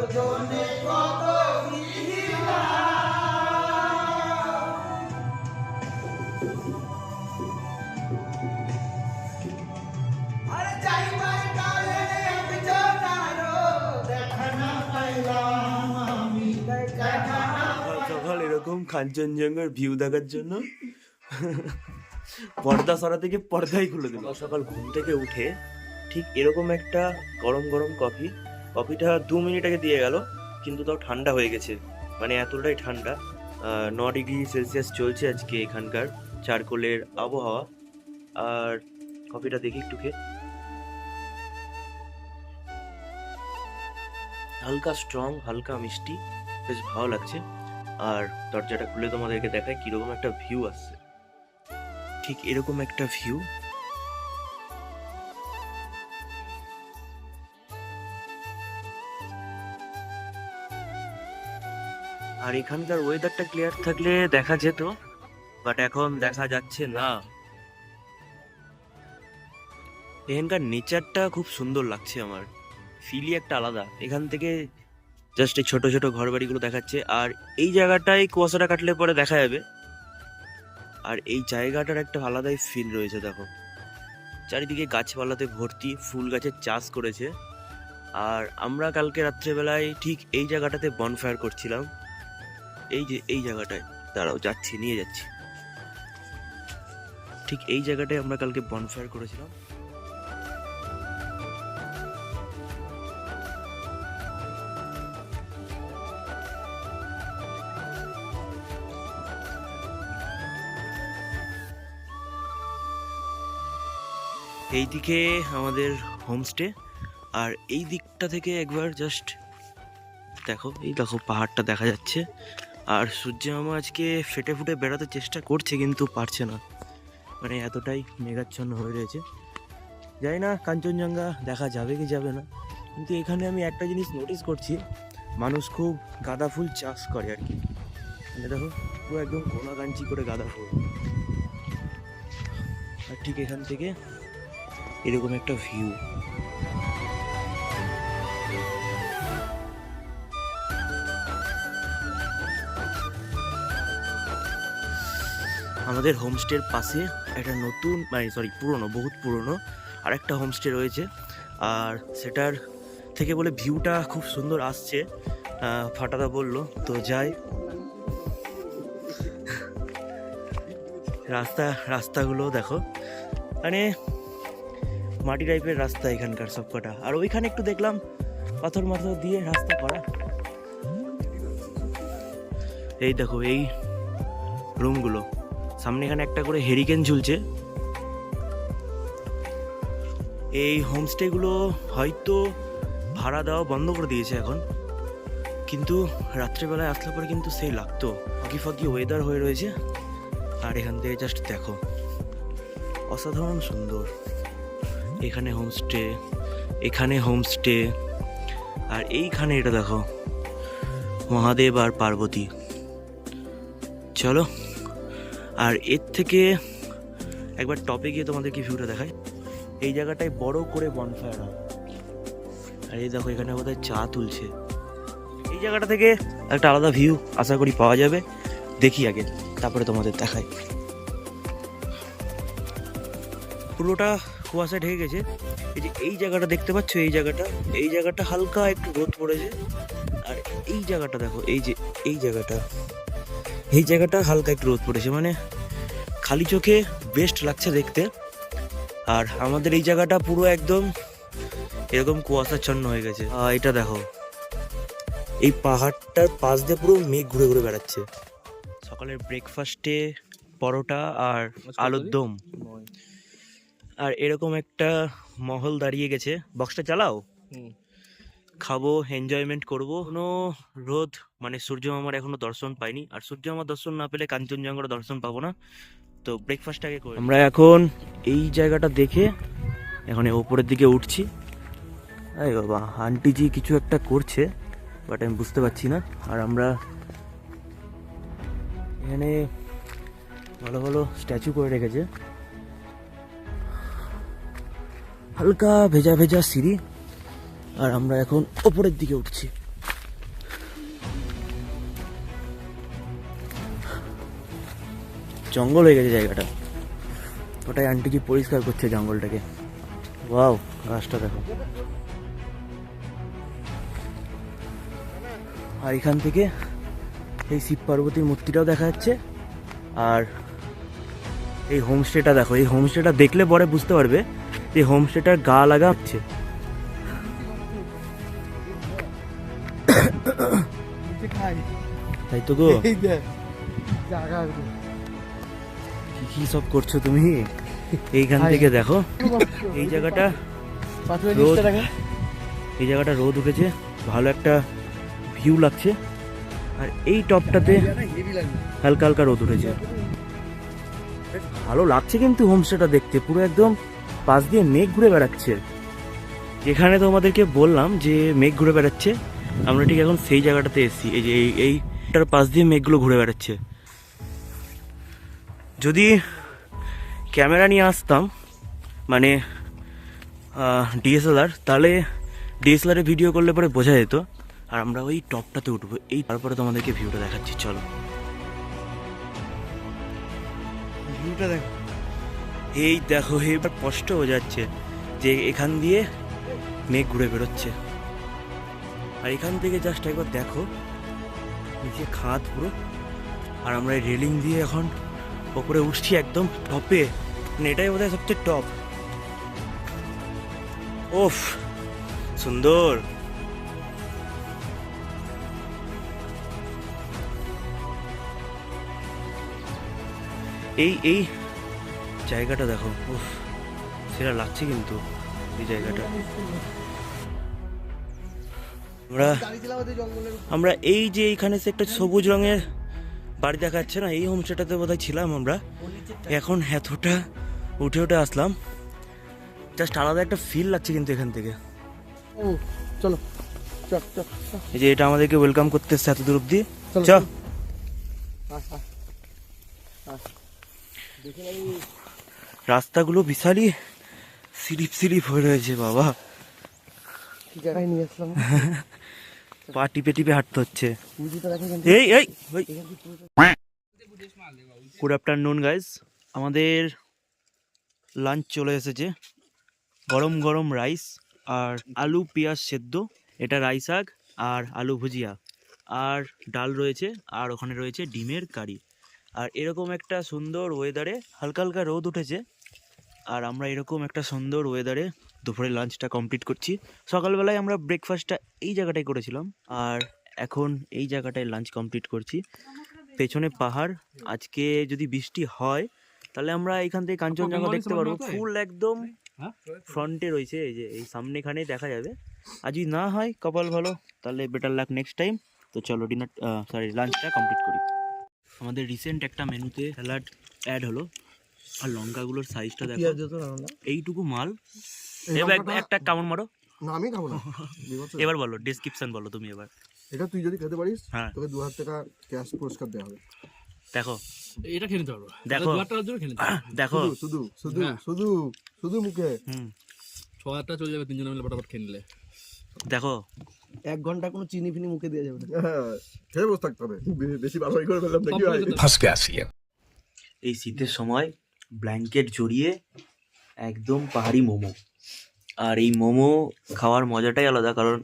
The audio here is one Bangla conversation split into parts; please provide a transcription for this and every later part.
সকাল এরকম কাঞ্চনজঙ্ঘার ভিউ দেখার জন্য পর্দা সরা থেকে পর্দাই খুলে দিল। সকাল ঘুম থেকে উঠে ঠিক এরকম একটা গরম গরম কফিটা 2 মিনিট আগে দিয়ে গেল, কিন্তু তাও ঠান্ডা হয়ে গেছে, মানে এতটাই ঠান্ডা। 9 ডিগ্রি সেলসিয়াস চলছে আজকে এখানকার চারকোলের আবহাওয়া। আর কফিটা দেখি একটু খেয়ে, হালকা স্ট্রং, হালকা মিষ্টি, বেশ ভালো লাগছে। আর দরজাটা খুলে তোমাদেরকে দেখায় কিরকম একটা ভিউ আসছে। ঠিক এরকম একটা ভিউ। আর এখানকার ওয়েদারটা ক্লিয়ার থাকলে দেখা যেত, বাট এখন দেখা যাচ্ছে না। এখানকার নেচারটা খুব সুন্দর লাগছে আমার, ফিলই একটা আলাদা। এখান থেকে জাস্ট এই ছোট ছোট ঘর বাড়িগুলো দেখাচ্ছে, আর এই জায়গাটায় কুয়াশাটা কাটলে পরে দেখা যাবে। আর এই জায়গাটার একটা আলাদাই ফিল রয়েছে, দেখো চারিদিকে গাছপালাতে ভর্তি, ফুল গাছের চাষ করেছে। আর আমরা কালকে রাত্রেবেলায় ঠিক এই জায়গাটাতে বনফায়ার করছিলাম, এই যে এই জায়গাটায়। দাঁড়াও, যাচ্ছি, নিয়ে যাচ্ছি। ঠিক এই জায়গাটায় আমরা কালকে বনফায়ার করেছিলাম। এইদিকে আমাদের হোমস্টে, আর এই দিকটা থেকে একবার জাস্ট দেখো, এই দেখো পাহাড়টা দেখা যাচ্ছে। আর সূর্য মামা আজকে ফেটে ফুটে বেড়াতে চেষ্টা করছে, কিন্তু পারছে না, মানে এতটাই মেঘাচ্ছন্ন হয়ে রয়েছে। জানি না কাঞ্চনজঙ্ঘা দেখা যাবে কি যাবে না, কিন্তু এখানে আমি একটা জিনিস নোটিস করছি, মানুষ খুব গাঁদা ফুল চাষ করে আর কি। মানে দেখো পুরো একদম কোনাকাঞ্চি করে গাঁদা ফুল। আর ঠিক এখান থেকে এরকম একটা ভিউ। আমাদের হোমস্টের পাশে একটা নতুন, মানে সরি পুরনো, বহুত পুরনো আর একটা হোমস্টে রয়েছে। আর সেটার থেকে বলে ভিউটা খুব সুন্দর আসছে, ফাটাদা বললো। তো যাই, রাস্তাগুলো দেখো, মানে মাটি টাইপের রাস্তা এখানকার সব কটা। আর ওইখানে একটু দেখলাম পাথর দিয়ে রাস্তা করা। এই দেখো এই রুমগুলো, সামনে এখানে একটা করে হেরিকেন ঝুলছে। এই হোমস্টেগুলো হয়তো ভাড়া দেওয়া বন্ধ করে দিয়েছে এখন, কিন্তু রাত্রেবেলায় আসলে পরে কিন্তু সেই লাগতো। ফাঁকি ওয়েদার হয়ে রয়েছে। আর এখান থেকে জাস্ট দেখো, অসাধারণ সুন্দর। এখানে হোমস্টে, আর এইখানে এটা দেখো মহাদেব আর পার্বতী। চলো, আর এর থেকে একবার টপে গিয়ে তোমাদেরকে ভিউটা দেখাই। এই জায়গাটায় বড় করে বনফায়ার হয়, আর এই দেখো এখানে বোধহয় চা তুলছে। এই জায়গাটা থেকে একটা আলাদা ভিউ আশা করি পাওয়া যাবে। দেখি আগে, তারপরে তোমাদের দেখাই। পুরোটা কুয়াশা ঢেকে গেছে। এই যে এই জায়গাটা দেখতে পাচ্ছ, এই জায়গাটা হালকা একটু রোদ পড়েছে। আর এই জায়গাটা দেখো, এই জায়গাটা হালকা একটু রোদ পড়েছে, মানে খালি চোখে বেস্ট লাগছে দেখতে। আর আমাদের এই জায়গাটা পুরো একদম এরকম কুয়াশাচ্ছন্ন হয়ে গেছে। এটা দেখো, এই পাহাড়টার পাশ দিয়ে পুরো মেঘ ঘুরে ঘুরে বেড়াচ্ছে। সকালের ব্রেকফাস্টে পরোটা আর আলুর দম, আর এরকম একটা মহল দাঁড়িয়ে গেছে। বক্সটা চালাও, খাবো, এনজয়মেন্ট করব। কোনো রোদ, মানে সূর্য মামার এখনো দর্শন পাইনি, আর সূর্য মামার দর্শন না পেলে কাঞ্চনজঙ্ঘার দর্শন পাবো না। তো ব্রেকফাস্টটাকে করি। আমরা এখন এই জায়গাটা দেখে এখন ওপরের দিকে উঠছি। এই বাবা, আন্টিজি কিছু একটা করছে, বাট আমি বুঝতে পারছি না। আর আমরা এখানে ভালো ভালো স্ট্যাচু করে রেখেছে, হালকা ভেজা ভেজা সিঁড়ি। আর আমরা এখন ওপরের দিকে উঠছি। জঙ্গল হয়ে গেছে জায়গাটা। ওটাই আন্টি কি পরিষ্কার করছে জঙ্গলটাকে। ওয়াও, গাছটা দেখো। আর এখান থেকে এই শিব পার্বতীর মূর্তিটাও দেখা যাচ্ছে। আর এই হোমস্টেটা দেখো, এই হোমস্টেটা দেখলে পরে বুঝতে পারবে যে হোমস্টেটার গা লাগা হচ্ছে। তাই তো গো, কি সব করছো তুমি? এইখান থেকে দেখো এই জায়গাটা রোদ, এই জায়গাটা রোদ উঠেছে, ভালো একটা ভিউ লাগছে। আর এই টপটাতে হালকা হালকা রোদ উঠেছে, ভালো লাগছে কিন্তু হোমস্টেটা দেখতে। পুরো একদম পাশ দিয়ে মেঘ ঘুরে বেড়াচ্ছে। যেখানে তোমাদেরকে বললাম যে মেঘ ঘুরে বেড়াচ্ছে, আমরা ঠিক এখন সেই জায়গাটাতে এসেছি। এই যে এইটার পাশ দিয়ে মেঘগুলো ঘুরে বেড়াচ্ছে। যদি ক্যামেরা নিয়ে আসতাম, মানে ডিএসএলআর, তাহলে ডিএসএলআরে ভিডিও করলে পরে বোঝা যেত। আর আমরা ওই টপটাতে উঠবো, এই তারপরে তোমাদেরকে ভিউটা দেখাচ্ছি। চলো, ভিউটা দেখো। এই দেখো, এবার স্পষ্ট হয়ে যাচ্ছে যে এখান দিয়ে মেঘ ঘুরে বেরোচ্ছে। আর এখান থেকে জাস্ট একবার দেখো নিচে খাদ পুরো। আর আমরা এই রেলিং দিয়ে এখন ওপরে উঠছি একদম টপে, মানে এটাই বোধহয় সবচেয়ে টপ। ওফ, সুন্দর। এই জায়গাটা দেখো, উফ, সেটা লাগছে কিন্তু এই জায়গাটা। আমরা এই যে এইখানে একটা সবুজ রঙের বাড়ি দেখা যাচ্ছে না, এই হোমস্টেটাতে বোধহয় ছিলাম আমরা। এখন এতটা উঠে উঠে আসলাম, জাস্ট আলাদা একটা ফিল লাগছে কিন্তু এখান থেকে। চলো, এই যে এটা আমাদেরকে ওয়েলকাম করতে এসছে এত দূর অব্দি। চ, রাস্তাগুলো বিশালই স্লিপ স্লিপ হয়ে রয়েছে বাবা। জায়গায় নিয়ে আসলাম, পা টিপে টিপে হাঁটতে হচ্ছে। এই এই গুড আফটারনুন গাইজ, আমাদের লাঞ্চ চলে এসেছে। গরম গরম রাইস আর আলু পেঁয়াজ সেদ্ধ, এটা রাই শাক আর আলু ভুজিয়া, আর ডাল রয়েছে, আর ওখানে রয়েছে ডিমের কারি। আর এরকম একটা সুন্দর ওয়েদারে, হালকা হালকা রোদ উঠেছে, আর আমরা এরকম একটা সুন্দর ওয়েদারে দুপুরে লাঞ্চটা কমপ্লিট করছি। সকালবেলায় আমরা ব্রেকফাস্টটা এই জায়গাটায় করেছিলাম, আর এখন এই জায়গাটায় লাঞ্চ কমপ্লিট করছি। পেছনে পাহাড়, আজকে যদি বৃষ্টি হয় তাহলে আমরা এখান থেকে কাঞ্চনজঙ্ঘা দেখতে পারবো। ফুল একদম ফ্রন্টে রয়েছে, এই যে এই সামনেখানেই দেখা যাবে। আর যদি না হয় কপাল ভালো, তাহলে বেটার লাক নেক্সট টাইম। তো চলো লাঞ্চটা কমপ্লিট করি। আমাদের রিসেন্ট একটা মেনুতে স্যালাড অ্যাড হলো, আর লঙ্কাগুলোর সাইজটা দেখো, এইটুকু মাল। এবার একটা কামড় মারো। না আমি খাবো না। এবার বলো, ডেসক্রিপশন বলো তুমি এবার। এটা তুই যদি খেতে পারিস, হ্যাঁ, তোকে 2000 টাকা ক্যাশ পুরস্কার দেওয়া হবে। দেখো, এটা খেয়ে নিতে পারবো, দেখো, 2000 টাকার জন্য খেয়ে নিতে পারবো। দেখো, শুধু শুধু হ্যাঁ। শুধু শুধু মুখে 6000 টাকা চলে যাবে তিনজনে মিলে ফটাফট খেয়ে নিলে। দেখো। 1 ঘন্টা কোনো চিনি ফিনি মুখে দেওয়া যাবে না। হ্যাঁ, খেয়ে বসে থাকতে হবে। বেশি বাড়াবাড়ি করে ফেললাম নাকি ভাই? এই শীতের সময় ব্ল্যাঙ্কেট জড়িয়ে একদম পাহাড়ি মোমো। আর এই মোমো খাওয়ার মজাটাই আলাদা, কারণ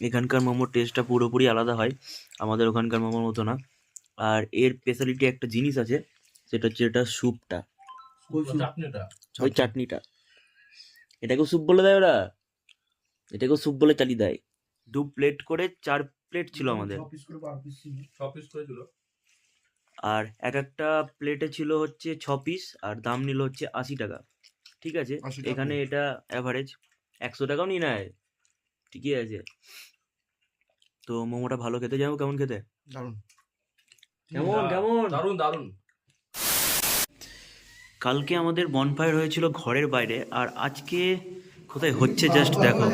এখানকার মোমোর টেস্টটা পুরোপুরি আলাদা হয়, আমাদের ওখানকার মোমোর মতো না। আর এর স্পেশালিটি একটা জিনিস আছে, সেটা হচ্ছে এটা স্যুপটা, ওই চাটনিটা। এটাকেও স্যুপ বলে দেয় ওরা, এটাকেও স্যুপ বলে চালিয়ে দেয়। 2 প্লেট করে 4 প্লেট ছিল আমাদের, 6 পিস করে ছিল। আর একটা প্লেটে ছিল হচ্ছে 6 পিস, আর দাম নিল হচ্ছে 80 টাকা। ঠিক আছে, 80 টাকা। এখানে এটা অ্যাভারেজ 100 টাকাও নিয়ে নেয়, ঠিকই আছে। তো মোমোটা ভালো খেতে, যাবো কেমন খেতে, দারুণ। কেমন কেমন দারুন দারুন। কালকে আমাদের বনফায়ার হয়েছিল ঘরের বাইরে, আর আজকে কোথায় হচ্ছে জাস্ট দেখো।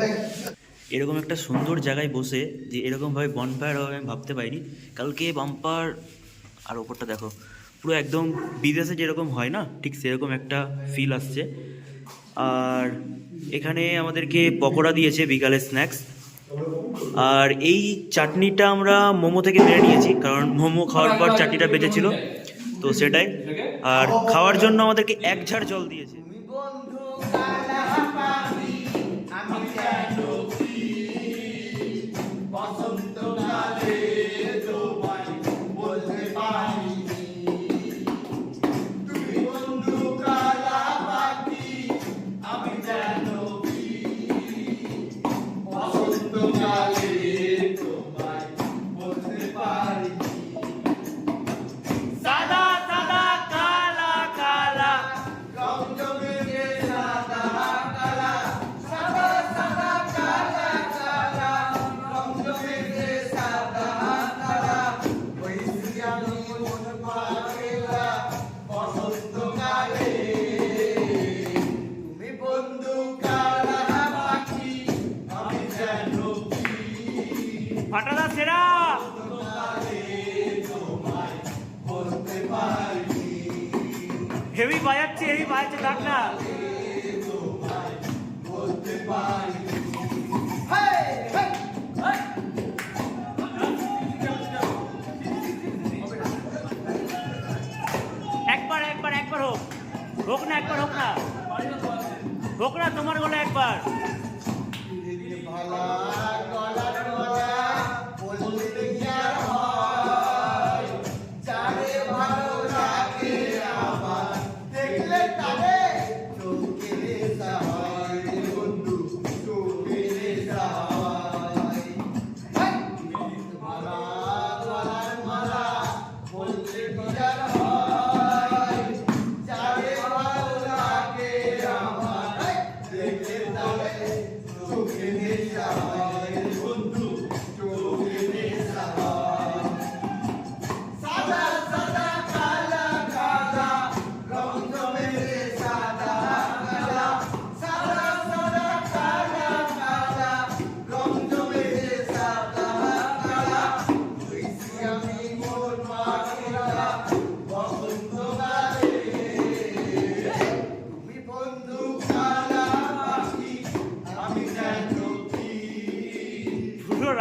এরকম একটা সুন্দর জায়গায় বসে যে এরকমভাবে বনফায়ার হবে আমি ভাবতে পারিনি। কালকে বাম্পার, আর ওপরটা দেখো, পুরো একদম বিদেশে যেরকম হয় না, ঠিক সেরকম একটা ফিল আসছে। আর এখানে আমাদেরকে পকোড়া দিয়েছে বিকালে স্ন্যাক্স, আর এই চাটনিটা আমরা মোমো থেকে মেরে নিয়েছি, কারণ মোমো খাওয়ার পর চাটনিটা বেঁচেছিল, তো সেটাই। আর খাওয়ার জন্য আমাদেরকে এক ঝাড় জল দিয়েছে। ফাটাদা সেরা হেভি বাজাচ্ছে ডাক না। একবার হোক না, তোমার গলা একবার।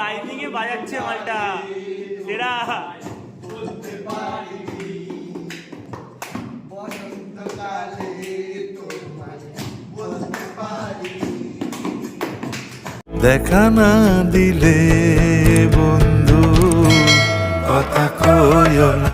রাইডিং এ বাজাচ্ছে মালটা সেরা। দেখা না দিলে বন্ধু কথা কইও না।